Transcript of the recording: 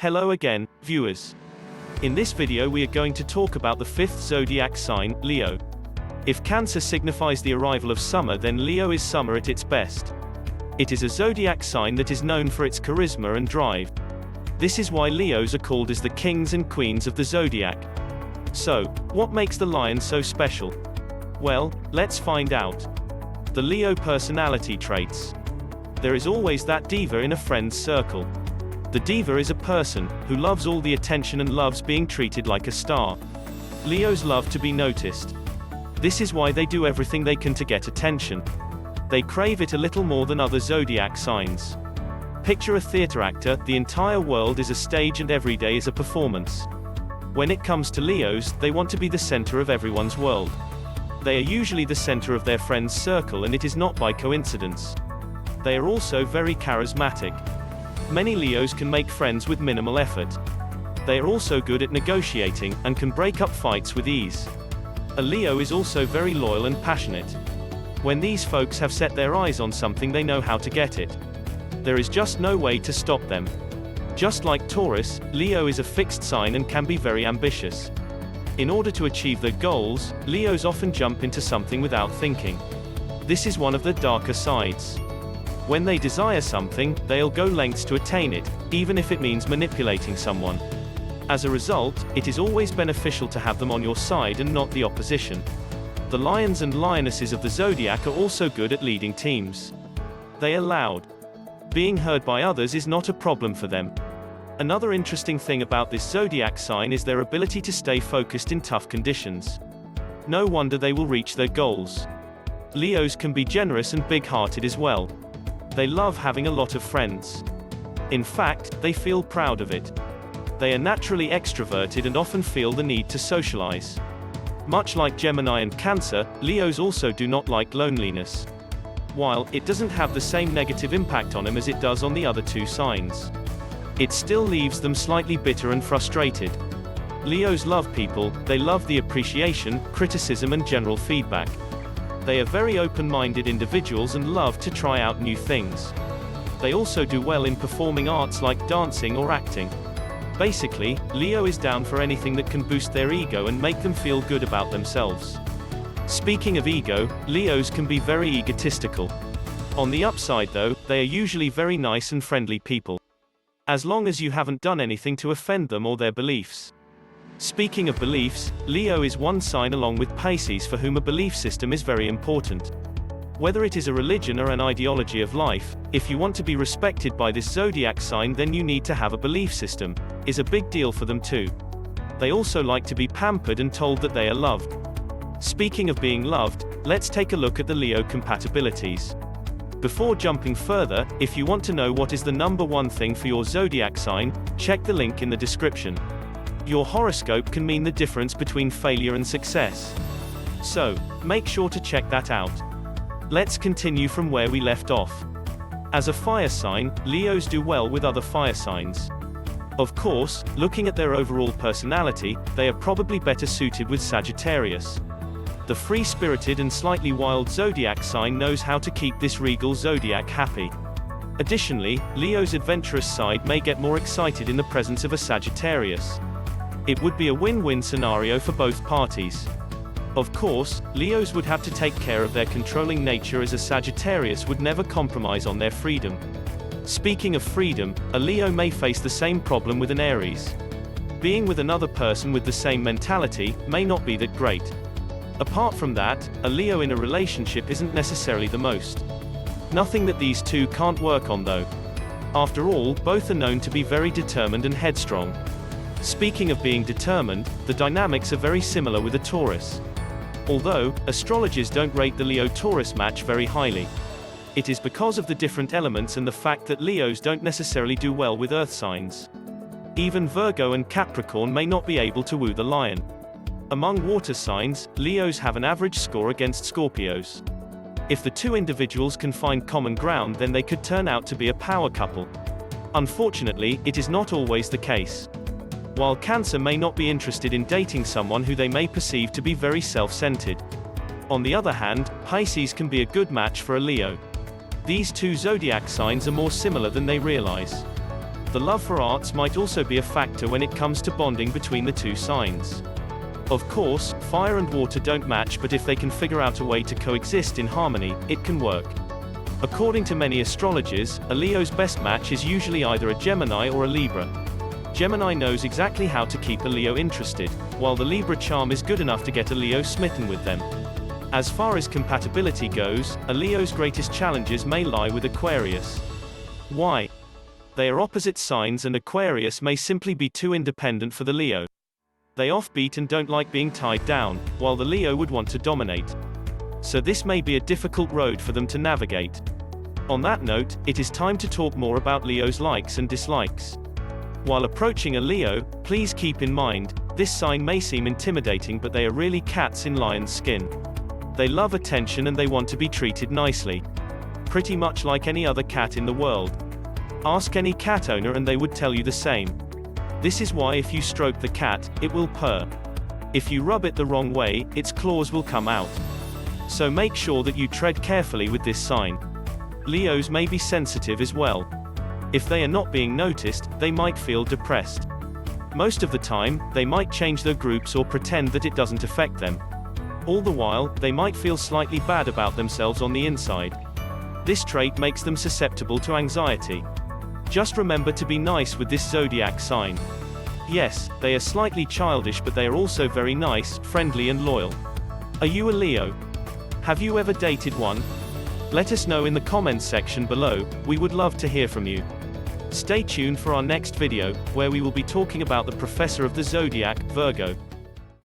Hello again, viewers. In this video we are going to talk about the fifth zodiac sign, Leo. If Cancer signifies the arrival of summer, then Leo is summer at its best. It is a zodiac sign that is known for its charisma and drive. This is why Leos are called as the kings and queens of the zodiac. So, what makes the lion so special? Well, let's find out. The Leo personality traits. There is always that diva in a friend's circle. The diva is a person who loves all the attention and loves being treated like a star. Leos love to be noticed. This is why they do everything they can to get attention. They crave it a little more than other zodiac signs. Picture a theater actor, the entire world is a stage and every day is a performance. When it comes to Leos, they want to be the center of everyone's world. They are usually the center of their friend's circle, and it is not by coincidence. They are also very charismatic. Many Leos can make friends with minimal effort. They are also good at negotiating, and can break up fights with ease. A Leo is also very loyal and passionate. When these folks have set their eyes on something, they know how to get it. There is just no way to stop them. Just like Taurus, Leo is a fixed sign and can be very ambitious. In order to achieve their goals, Leos often jump into something without thinking. This is one of the darker sides. When they desire something, they'll go lengths to attain it, even if it means manipulating someone. As a result, it is always beneficial to have them on your side and not the opposition. The lions and lionesses of the zodiac are also good at leading teams. They are loud. Being heard by others is not a problem for them. Another interesting thing about this zodiac sign is their ability to stay focused in tough conditions. No wonder they will reach their goals. Leos can be generous and big-hearted as well. They love having a lot of friends. In fact, they feel proud of it. They are naturally extroverted and often feel the need to socialize. Much like Gemini and Cancer, Leos also do not like loneliness. While it doesn't have the same negative impact on them as it does on the other two signs, it still leaves them slightly bitter and frustrated. Leos love people, they love the appreciation, criticism and general feedback. They are very open-minded individuals and love to try out new things. They also do well in performing arts like dancing or acting. Basically, Leo is down for anything that can boost their ego and make them feel good about themselves. Speaking of ego, Leos can be very egotistical. On the upside though, they are usually very nice and friendly people. As long as you haven't done anything to offend them or their beliefs. Speaking of beliefs, Leo is one sign along with Pisces for whom a belief system is very important. Whether it is a religion or an ideology of life, if you want to be respected by this zodiac sign, then you need to have a belief system. Is a big deal for them too. They also like to be pampered and told that they are loved. Speaking of being loved, let's take a look at the Leo compatibilities. Before jumping further, if you want to know what is the number one thing for your zodiac sign, check the link in the description. Your horoscope can mean the difference between failure and success. So, make sure to check that out. Let's continue from where we left off. As a fire sign, Leos do well with other fire signs. Of course, looking at their overall personality, they are probably better suited with Sagittarius. The free-spirited and slightly wild zodiac sign knows how to keep this regal zodiac happy. Additionally, Leo's adventurous side may get more excited in the presence of a Sagittarius. It would be a win-win scenario for both parties. Of course, Leos would have to take care of their controlling nature, as a Sagittarius would never compromise on their freedom. Speaking of freedom, a Leo may face the same problem with an Aries. Being with another person with the same mentality may not be that great. Apart from that, a Leo in a relationship isn't necessarily the most. Nothing that these two can't work on though. After all, both are known to be very determined and headstrong. Speaking of being determined, the dynamics are very similar with a Taurus. Although, astrologers don't rate the Leo-Taurus match very highly. It is because of the different elements and the fact that Leos don't necessarily do well with earth signs. Even Virgo and Capricorn may not be able to woo the lion. Among water signs, Leos have an average score against Scorpios. If the two individuals can find common ground, then they could turn out to be a power couple. Unfortunately, it is not always the case. While Cancer may not be interested in dating someone who they may perceive to be very self-centered. On the other hand, Pisces can be a good match for a Leo. These two zodiac signs are more similar than they realize. The love for arts might also be a factor when it comes to bonding between the two signs. Of course, fire and water don't match, but if they can figure out a way to coexist in harmony, it can work. According to many astrologers, a Leo's best match is usually either a Gemini or a Libra. Gemini knows exactly how to keep a Leo interested, while the Libra charm is good enough to get a Leo smitten with them. As far as compatibility goes, a Leo's greatest challenges may lie with Aquarius. Why? They are opposite signs, and Aquarius may simply be too independent for the Leo. They offbeat and don't like being tied down, while the Leo would want to dominate. So this may be a difficult road for them to navigate. On that note, it is time to talk more about Leo's likes and dislikes. While approaching a Leo, please keep in mind, this sign may seem intimidating, but they are really cats in lion's skin. They love attention and they want to be treated nicely. Pretty much like any other cat in the world. Ask any cat owner and they would tell you the same. This is why if you stroke the cat, it will purr. If you rub it the wrong way, its claws will come out. So make sure that you tread carefully with this sign. Leos may be sensitive as well. If they are not being noticed, they might feel depressed. Most of the time, they might change their groups or pretend that it doesn't affect them. All the while, they might feel slightly bad about themselves on the inside. This trait makes them susceptible to anxiety. Just remember to be nice with this zodiac sign. Yes, they are slightly childish, but they are also very nice, friendly and loyal. Are you a Leo? Have you ever dated one? Let us know in the comments section below, we would love to hear from you. Stay tuned for our next video, where we will be talking about the professor of the zodiac, Virgo.